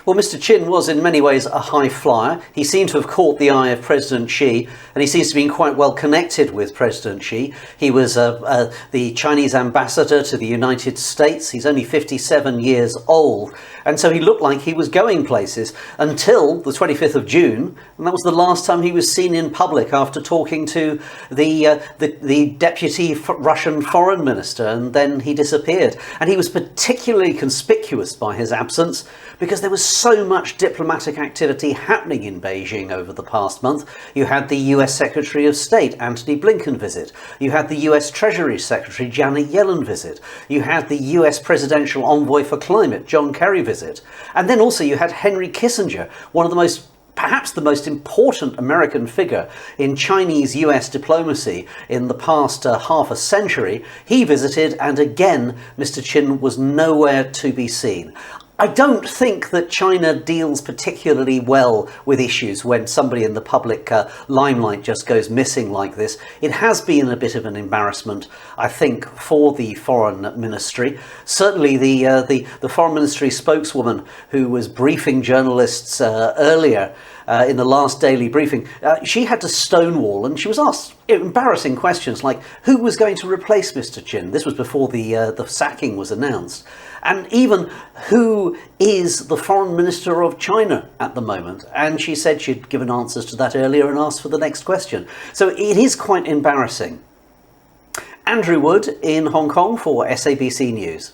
Well, Mr Qin was in many ways a high flyer. He seemed to have caught the eye of President Xi, and he seems to be quite well connected with President Xi. He was the Chinese ambassador to the United States. He's only 57 years old, and so he looked like he was going places until the 25th of June, and that was the last time he was seen in public after talking to the deputy Russian foreign minister, and then he disappeared. And he was particularly conspicuous by his absence because there was so much diplomatic activity happening in Beijing over the past month. You had the US Secretary of State, Antony Blinken, visit. You had the US Treasury Secretary, Janet Yellen, visit. You had the US Presidential Envoy for Climate, John Kerry, visit. And then also you had Henry Kissinger, perhaps the most important American figure in Chinese-US diplomacy in the past half a century. He visited, and again, Mr Qin was nowhere to be seen. I don't think that China deals particularly well with issues when somebody in the public limelight just goes missing like this. It has been a bit of an embarrassment, I think, for the foreign ministry. Certainly the foreign ministry spokeswoman who was briefing journalists earlier in the last daily briefing, she had to stonewall, and she was asked embarrassing questions like who was going to replace Mr Qin. This was before the sacking was announced. And even who is the foreign minister of China at the moment. And she said she'd given answers to that earlier and asked for the next question. So it is quite embarrassing. Andrew Wood in Hong Kong for SABC News.